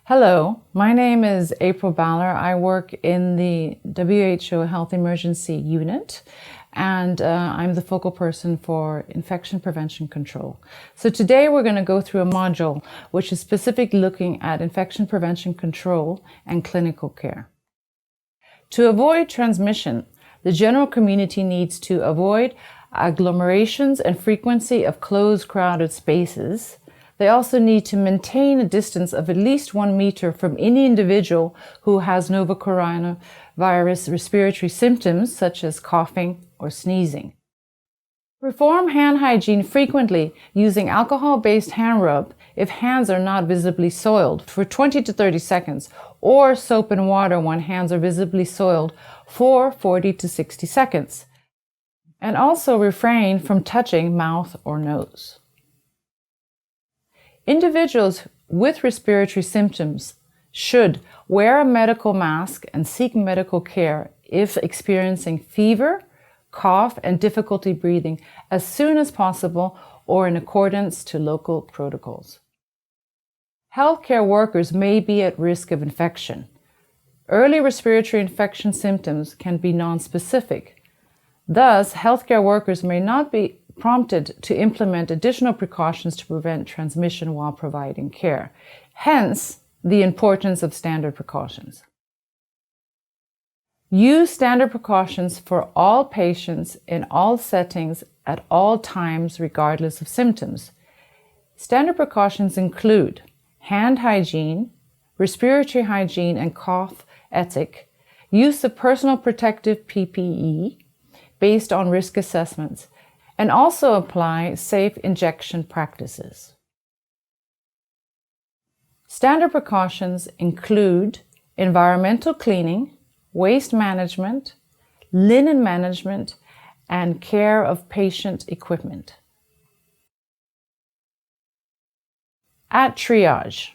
Hello, my name is April Baller. I work in the WHO Health Emergency Unit, and I'm the focal person for infection prevention control. So today we're going to go through a module which is specifically looking at infection prevention control and clinical care. To avoid transmission, the general community needs to avoid agglomerations and frequency of closed, crowded spaces. They also need to maintain a distance of at least 1 meter from any individual who has novel coronavirus respiratory symptoms such as coughing or sneezing. Perform hand hygiene frequently using alcohol-based hand rub if hands are not visibly soiled for 20 to 30 seconds, or soap and water when hands are visibly soiled for 40 to 60 seconds. And also refrain from touching mouth or nose. Individuals with respiratory symptoms should wear a medical mask and seek medical care if experiencing fever, cough, and difficulty breathing as soon as possible or in accordance to local protocols. Healthcare workers may be at risk of infection. Early respiratory infection symptoms can be nonspecific. Thus, healthcare workers may not be prompted to implement additional precautions to prevent transmission while providing care. Hence, the importance of standard precautions. Use standard precautions for all patients in all settings at all times, regardless of symptoms. Standard precautions include hand hygiene, respiratory hygiene and cough ethic, use of personal protective PPE based on risk assessments, and also apply safe injection practices. Standard precautions include environmental cleaning, waste management, linen management, and care of patient equipment. At triage,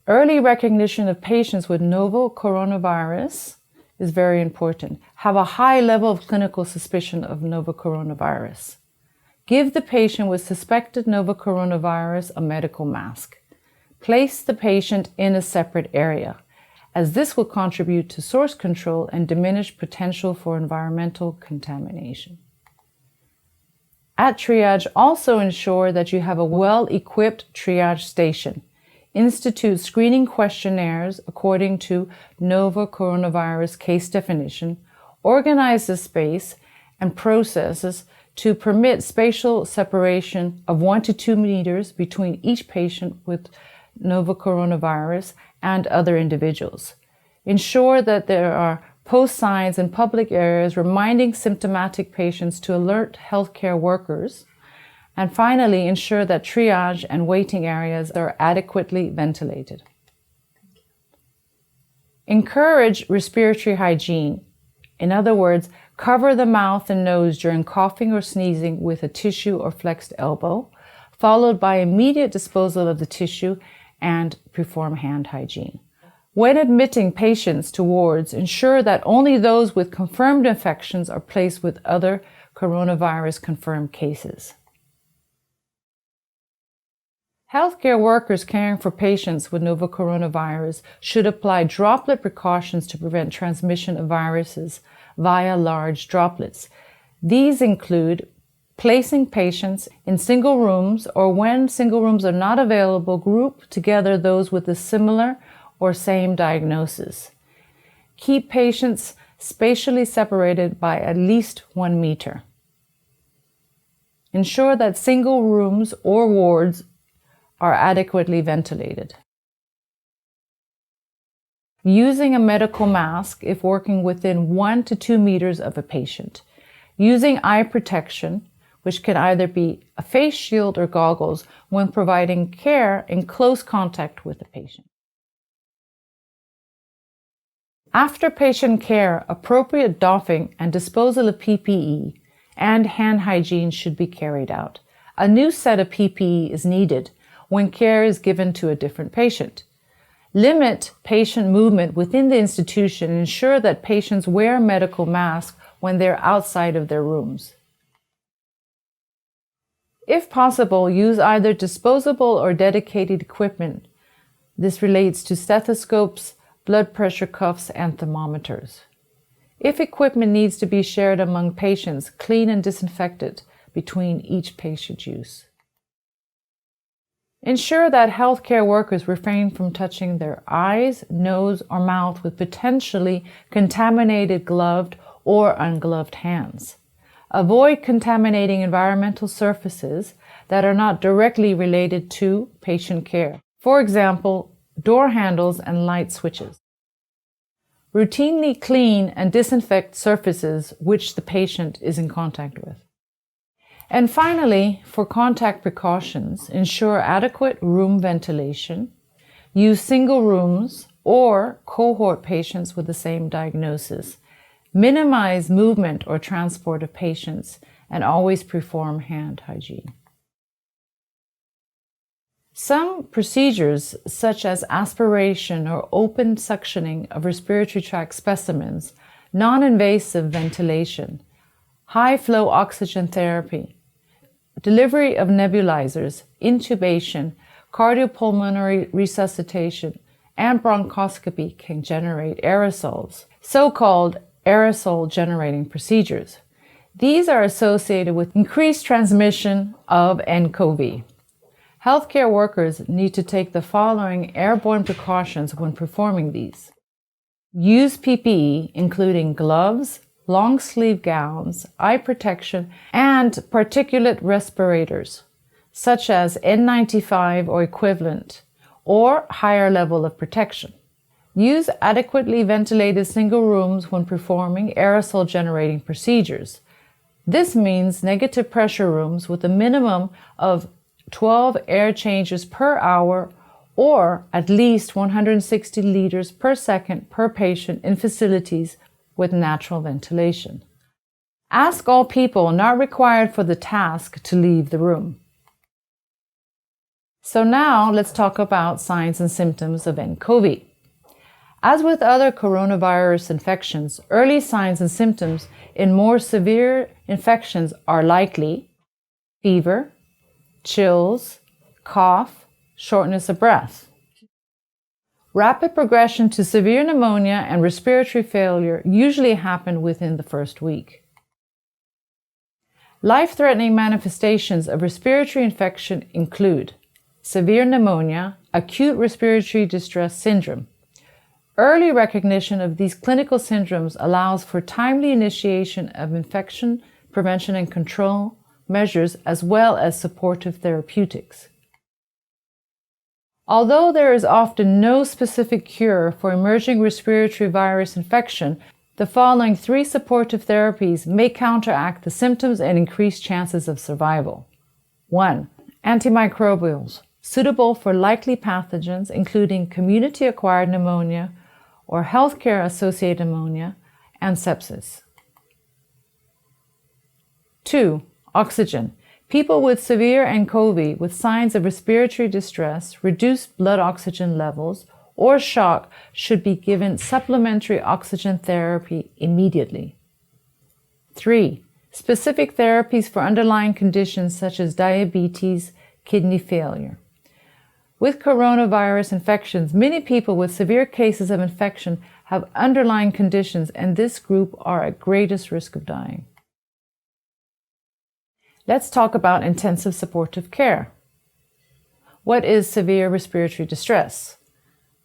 early recognition of patients with novel coronavirus is very important. Have a high level of clinical suspicion of novel coronavirus. Give the patient with suspected novel coronavirus a medical mask. Place the patient in a separate area, as this will contribute to source control and diminish potential for environmental contamination. At triage, also ensure that you have a well-equipped triage station. Institute screening questionnaires according to novel coronavirus case definition, organize the space and processes to permit spatial separation of 1 to 2 meters between each patient with novel coronavirus and other individuals. Ensure that there are post signs in public areas reminding symptomatic patients to alert healthcare workers. And finally, ensure that triage and waiting areas are adequately ventilated. Encourage respiratory hygiene. In other words, cover the mouth and nose during coughing or sneezing with a tissue or flexed elbow, followed by immediate disposal of the tissue, and perform hand hygiene. When admitting patients to wards, ensure that only those with confirmed infections are placed with other coronavirus confirmed cases. Healthcare workers caring for patients with novel coronavirus should apply droplet precautions to prevent transmission of viruses via large droplets. These include placing patients in single rooms, or when single rooms are not available, group together those with a similar or same diagnosis. Keep patients spatially separated by at least 1 meter. Ensure that single rooms or wards are adequately ventilated. Using a medical mask if working within 1 to 2 meters of a patient. Using eye protection, which can either be a face shield or goggles when providing care in close contact with the patient. After patient care, appropriate doffing and disposal of PPE and hand hygiene should be carried out. A new set of PPE is needed when care is given to a different patient. Limit patient movement within the institution and ensure that patients wear medical masks when they're outside of their rooms. If possible, use either disposable or dedicated equipment This relates to stethoscopes, blood pressure cuffs, and thermometers. If equipment needs to be shared among patients, clean and disinfect it between each patient use. Ensure that healthcare workers refrain from touching their eyes, nose, or mouth with potentially contaminated gloved or ungloved hands. Avoid contaminating environmental surfaces that are not directly related to patient care. For example, door handles and light switches. Routinely clean and disinfect surfaces which the patient is in contact with. And finally, for contact precautions, ensure adequate room ventilation, use single rooms or cohort patients with the same diagnosis, minimize movement or transport of patients, and always perform hand hygiene. Some procedures, such as aspiration or open suctioning of respiratory tract specimens, non-invasive ventilation, high-flow oxygen therapy, delivery of nebulizers, intubation, cardiopulmonary resuscitation, and bronchoscopy can generate aerosols, so-called aerosol-generating procedures. These are associated with increased transmission of nCoV. Healthcare workers need to take the following airborne precautions when performing these. Use PPE, including gloves, long-sleeve gowns, eye protection, and particulate respirators, such as N95 or equivalent, or higher level of protection. Use adequately ventilated single rooms when performing aerosol-generating procedures. This means negative pressure rooms with a minimum of 12 air changes per hour or at least 160 liters per second per patient in facilities with natural ventilation. Ask all people not required for the task to leave the room. So now let's talk about signs and symptoms of nCoV. As with other coronavirus infections, early signs and symptoms in more severe infections are likely fever, chills, cough, shortness of breath. Rapid progression to severe pneumonia and respiratory failure usually happen within the first week. Life-threatening manifestations of respiratory infection include severe pneumonia, acute respiratory distress syndrome. Early recognition of these clinical syndromes allows for timely initiation of infection prevention and control measures as well as supportive therapeutics. Although there is often no specific cure for emerging respiratory virus infection, the following 3 supportive therapies may counteract the symptoms and increase chances of survival. 1. Antimicrobials, suitable for likely pathogens including community-acquired pneumonia or healthcare-associated pneumonia and sepsis. 2. Oxygen. People with severe nCoV with signs of respiratory distress, reduced blood oxygen levels, or shock should be given supplementary oxygen therapy immediately. 3. Specific therapies for underlying conditions such as diabetes, kidney failure. With coronavirus infections, many people with severe cases of infection have underlying conditions, and this group are at greatest risk of dying. Let's talk about intensive supportive care. What is severe respiratory distress?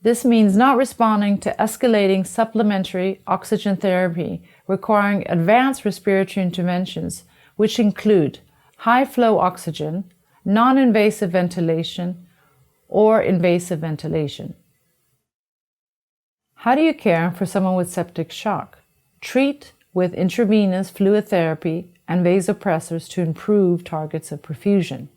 This means not responding to escalating supplementary oxygen therapy requiring advanced respiratory interventions, which include high-flow oxygen, non-invasive ventilation, or invasive ventilation. How do you care for someone with septic shock? Treat with intravenous fluid therapy and vasopressors to improve targets of perfusion.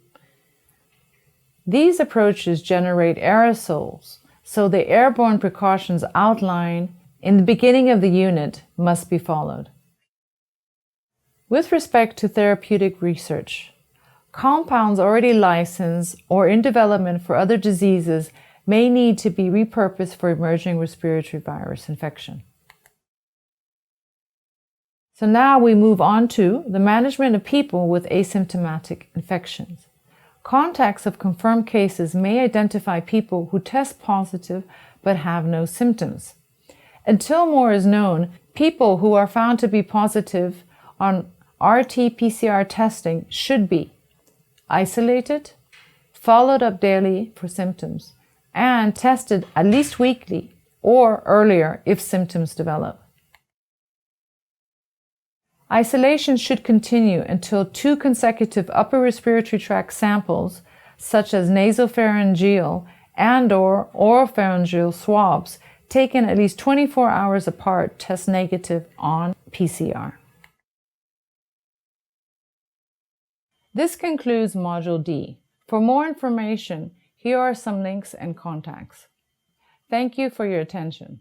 These approaches generate aerosols, so the airborne precautions outlined in the beginning of the unit must be followed. With respect to therapeutic research, compounds already licensed or in development for other diseases may need to be repurposed for emerging respiratory virus infection. So now we move on to the management of people with asymptomatic infections. Contacts of confirmed cases may identify people who test positive but have no symptoms. Until more is known, people who are found to be positive on RT-PCR testing should be isolated, followed up daily for symptoms, and tested at least weekly or earlier if symptoms develop. Isolation should continue until 2 consecutive upper respiratory tract samples, such as nasopharyngeal and/or oropharyngeal swabs, taken at least 24 hours apart, test negative on PCR. This concludes Module D. For more information, here are some links and contacts. Thank you for your attention.